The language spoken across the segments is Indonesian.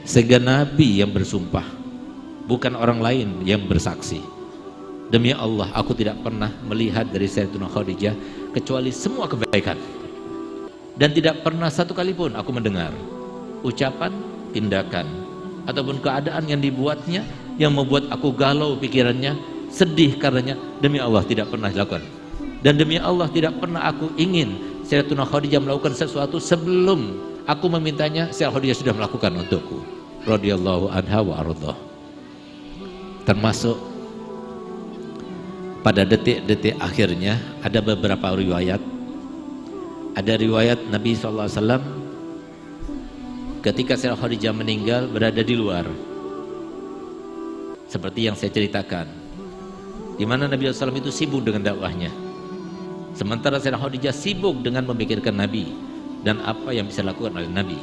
Sehingga Nabi yang bersumpah, bukan orang lain yang bersaksi. Demi Allah, aku tidak pernah melihat dari Sayyidatuna Khadijah kecuali semua kebaikan. Dan tidak pernah satu kali pun aku mendengar ucapan, tindakan, ataupun keadaan yang dibuatnya yang membuat aku galau pikirannya, sedih karenanya. Demi Allah tidak pernah dilakukan. Dan demi Allah tidak pernah aku ingin Sayyidatuna Khadijah melakukan sesuatu sebelum aku memintanya. Sayyidatuna Khadijah sudah melakukan untukku, radhiyallahu anha wa ardhah. Termasuk pada detik-detik akhirnya ada beberapa riwayat. Ada riwayat Nabi SAW ketika Sayyidatuna Khadijah meninggal berada di luar, seperti yang saya ceritakan, di mana Nabi SAW itu sibuk dengan dakwahnya, sementara Sayyidatuna Khadijah sibuk dengan memikirkan Nabi dan apa yang bisa dilakukan oleh Nabi.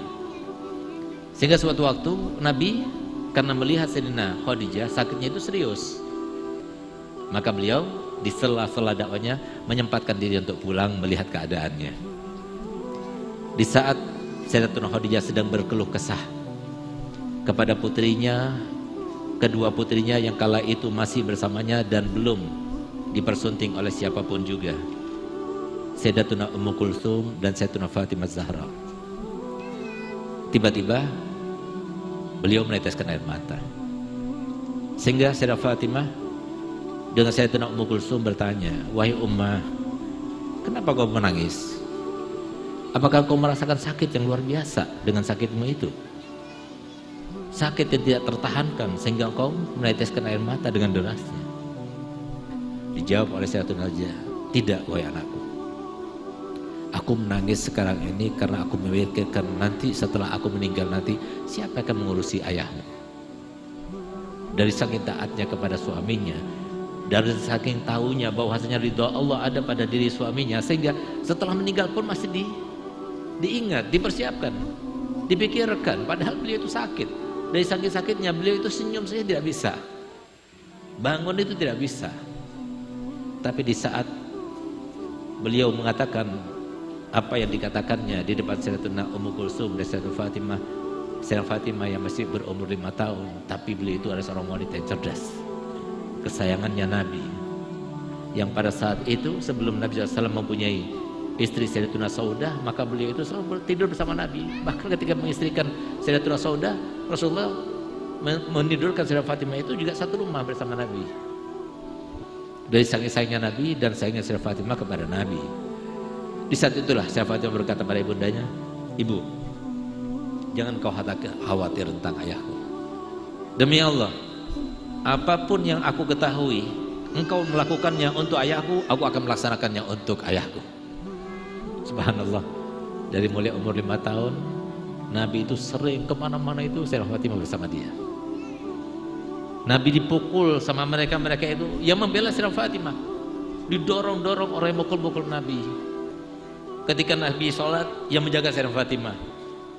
Sehingga suatu waktu Nabi karena melihat Sayyidatuna Khadijah sakitnya itu serius, maka beliau di sela-sela dakwahnya menyempatkan diri untuk pulang melihat keadaannya. Di saat Sayyidatuna Khadijah sedang berkeluh kesah kepada putrinya, kedua putrinya yang kala itu masih bersamanya dan belum dipersunting oleh siapapun juga, Sayyidatuna Ummu Kulsum dan Sayyidatuna Fatimah Zahra. Tiba-tiba beliau meneteskan air mata, sehingga Sayyidatuna Fatimah dengan Sayyidatuna Ummu Kulsum bertanya, "Wahai Ummah, kenapa kau menangis? Apakah kau merasakan sakit yang luar biasa dengan sakitmu itu? Sakit yang tidak tertahankan sehingga kau meneteskan air mata dengan derasnya?" Dijawab oleh Sayyidatuna Khadijah, "Tidak wahai anakku. Aku menangis sekarang ini karena aku memikirkan nanti setelah aku meninggal nanti siapa akan mengurusi ayahmu." Dari saking taatnya kepada suaminya, dari saking tahunya bahwasanya ridha Allah ada pada diri suaminya, sehingga setelah meninggal pun masih diingat, dipersiapkan, dipikirkan, padahal beliau itu sakit. Dari saking sakitnya beliau itu senyum saja tidak bisa, bangun itu tidak bisa. Tapi di saat beliau mengatakan apa yang dikatakannya di depan Sayyidatuna Ummu Kulsum dan Sayyidatuna Fatimah, Sayyidatuna Fatimah yang masih berumur 5 tahun, tapi beliau itu adalah seorang wanita yang cerdas, kesayangannya Nabi, yang pada saat itu sebelum Nabi SAW mempunyai istri Sayyidatuna Saudah, maka beliau itu selalu tidur bersama Nabi. Bahkan ketika mengistrikan Sayyidatuna Saudah, Rasulullah menidurkan Sayyidatuna Fatimah itu juga satu rumah bersama Nabi. Dari saking sayangnya Nabi dan sayangnya Sayyidatuna Fatimah kepada Nabi. Di saat itulah Sayyidatuna Fatimah berkata pada ibundanya, "Ibu, jangan kau khawatir tentang ayahku. Demi Allah, apapun yang aku ketahui engkau melakukannya untuk ayahku, aku akan melaksanakannya untuk ayahku." Subhanallah, dari mulai umur 5 tahun Nabi itu sering kemana-mana itu Sayyidatuna Fatimah bersama dia. Nabi dipukul sama mereka itu yang membela Sayyidatuna Fatimah, didorong-dorong orang yang mukul-mukul Nabi. Ketika Nabi sholat, yang menjaga Sayyidatuna Fatimah,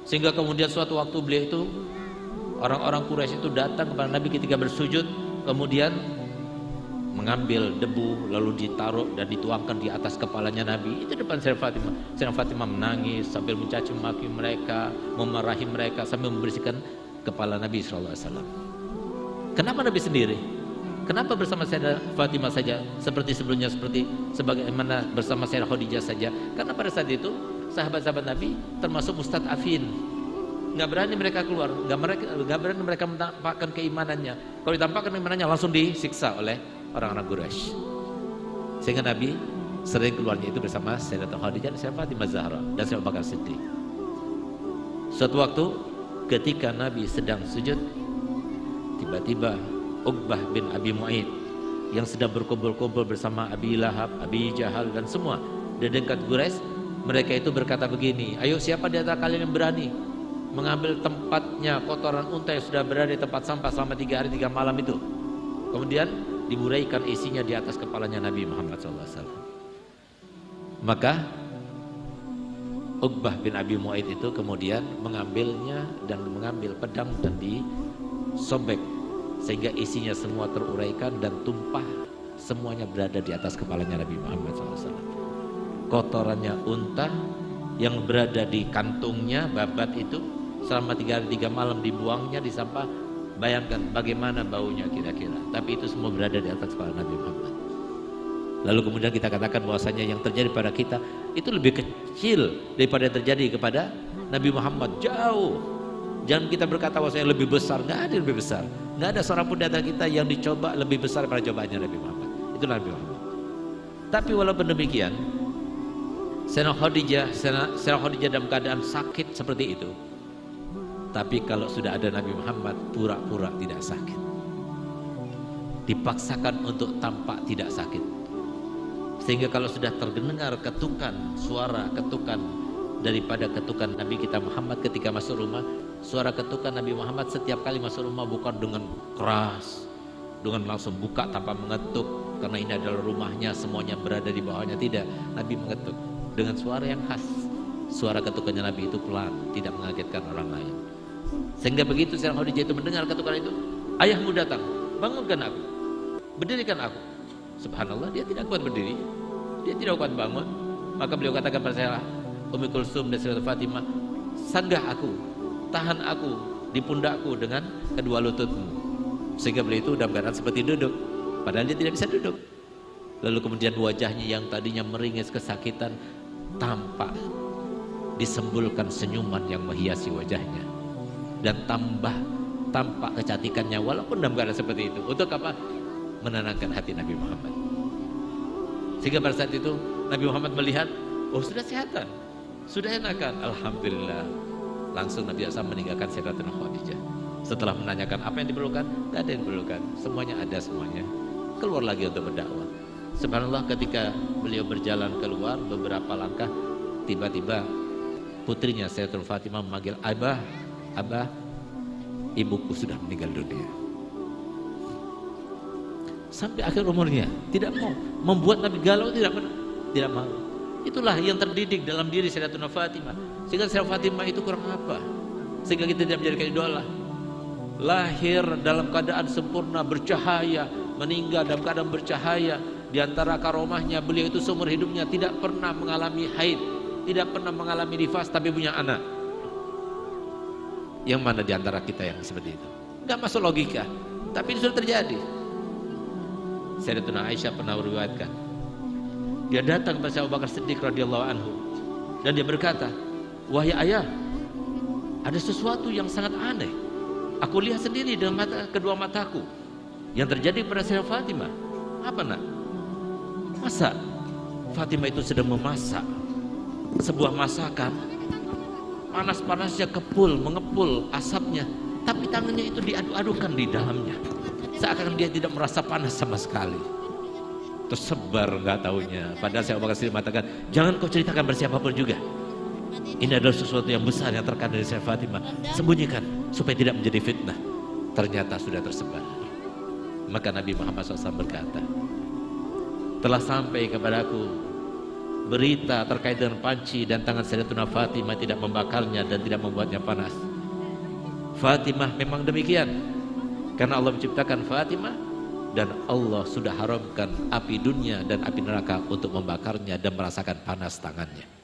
sehingga kemudian suatu waktu beliau itu, orang-orang Quraisy itu datang kepada Nabi ketika bersujud, kemudian mengambil debu lalu ditaruh dan dituangkan di atas kepalanya Nabi itu depan Sayyidatuna Fatimah. Sayyidatuna Fatimah menangis sambil mencaci maki mereka, memarahi mereka sambil membersihkan kepala Nabi SAW. Kenapa Nabi sendiri? Kenapa bersama Sayyidatuna Fatimah saja seperti sebelumnya, seperti sebagaimana bersama Sayyidatuna Khadijah saja? Karena pada saat itu sahabat-sahabat Nabi termasuk mustad'afin, nggak berani mereka keluar, nggak berani mereka menampakkan keimanannya. Kalau ditampakkan keimanannya langsung disiksa oleh orang-orang Quraisy. Sehingga Nabi sering keluarnya itu bersama Sayyidatuna Khadijah, Sayyidatuna Fatimah Zahra dan Sayyidina Abu Bakar Siddiq. Suatu waktu ketika Nabi sedang sujud, tiba-tiba Uqbah bin Abi Mu'aid yang sedang berkumpul-kumpul bersama Abi Lahab, Abi Jahal dan semua dedengkat Quraisy, mereka itu berkata begini, "Ayo siapa di antara kalian yang berani mengambil tempatnya kotoran unta yang sudah berada di tempat sampah selama 3 hari 3 malam itu?" Kemudian diburaikan isinya di atas kepalanya Nabi Muhammad SAW. Maka Uqbah bin Abi Mu'aid itu kemudian mengambilnya dan mengambil pedang dan disobek sehingga isinya semua teruraikan dan tumpah semuanya berada di atas kepalanya Nabi Muhammad SAW. Kotorannya unta yang berada di kantungnya babat itu selama 3 hari 3 malam dibuangnya di sampah. Bayangkan bagaimana baunya kira-kira. Tapi itu semua berada di atas kepala Nabi Muhammad. Lalu kemudian kita katakan bahwasanya yang terjadi pada kita itu lebih kecil daripada yang terjadi kepada Nabi Muhammad. Jauh. Jangan kita berkata bahwasanya lebih besar. Nggak ada yang lebih besar. Nggak ada seorang pun di antara kita yang dicoba lebih besar daripada cobaannya Nabi Muhammad. Itu Nabi Muhammad. Tapi walaupun demikian, Sayyidah Khadijah dalam keadaan sakit seperti itu. Tapi kalau sudah ada Nabi Muhammad, pura-pura tidak sakit. Dipaksakan untuk tampak tidak sakit. Sehingga kalau sudah terdengar ketukan, suara ketukan daripada ketukan Nabi kita Muhammad ketika masuk rumah, suara ketukan Nabi Muhammad setiap kali masuk rumah bukan dengan keras, dengan langsung buka tanpa mengetuk, karena ini adalah rumahnya, semuanya berada di bawahnya. Tidak, Nabi mengetuk dengan suara yang khas. Suara ketukannya Nabi itu pelan, tidak mengagetkan orang lain. Sehingga begitu Sayyidah Khadijah itu mendengar ketukan itu, ayahmu datang, bangunkan aku, berdirikan aku. Subhanallah, dia tidak kuat berdiri, dia tidak kuat bangun. Maka beliau katakan pada saya, Ummi Kulsum dan Sayyidah Fatimah, sanggah aku, tahan aku di pundakku dengan kedua lututmu. Sehingga beliau itu dalam keadaan seperti duduk, padahal dia tidak bisa duduk. Lalu kemudian wajahnya yang tadinya meringis kesakitan tampak disembulkan senyuman yang menghiasi wajahnya, dan tampak kecantikannya walaupun dalam keadaan seperti itu. Untuk apa? Menenangkan hati Nabi Muhammad. Sehingga pada saat itu Nabi Muhammad melihat, oh sudah sehatan, sudah enakan, alhamdulillah. Langsung Nabi SAW meninggalkan Sayyidatina Khadijah. Setelah menanyakan apa yang diperlukan, tidak ada yang diperlukan, semuanya ada semuanya. Keluar lagi untuk berdakwah. Subhanallah, ketika beliau berjalan keluar beberapa langkah, tiba-tiba putrinya Sayyidatul Fatimah memanggil, Abah, Abah, ibuku sudah meninggal dunia. Sampai akhir umurnya tidak mau, membuat Nabi galau, tidak mau. Itulah yang terdidik dalam diri Sayyidatuna Fatimah. Sehingga Sayyidatuna Fatimah itu kurang apa? Sehingga kita tidak menjadikan idola. Lahir dalam keadaan sempurna, bercahaya, meninggal dalam keadaan bercahaya. Di antara karomahnya, beliau itu seumur hidupnya tidak pernah mengalami haid, tidak pernah mengalami nifas, tapi punya anak. Yang mana di antara kita yang seperti itu? Enggak masuk logika, tapi itu sudah terjadi. Sayyidatuna Aisyah pernah meriwayatkan, dia datang kepada Abu Bakar Siddiq radhiyallahu anhu dan dia berkata, wahai ayah, ada sesuatu yang sangat aneh. Aku lihat sendiri dengan kedua mataku yang terjadi pada Sayyidah Fatimah. Apa nak? Masa Fatimah itu sedang memasak sebuah masakan, panas-panasnya mengepul asapnya, tapi tangannya itu diaduk-adukan di dalamnya, seakan dia tidak merasa panas sama sekali. Tersebar nggak taunya. Padahal saya Abu Bakar Siddiq mengatakan, jangan kau ceritakan pada siapapun juga. Ini adalah sesuatu yang besar yang terkandung dari Sayyidah Fatimah. Sembunyikan supaya tidak menjadi fitnah. Ternyata sudah tersebar. Maka Nabi Muhammad SAW berkata, telah sampai kepadaku berita terkait dengan panci dan tangan Sayyidatuna Fatimah tidak membakarnya dan tidak membuatnya panas. Fatimah memang demikian, karena Allah menciptakan Fatimah dan Allah sudah haramkan api dunia dan api neraka untuk membakarnya dan merasakan panas tangannya.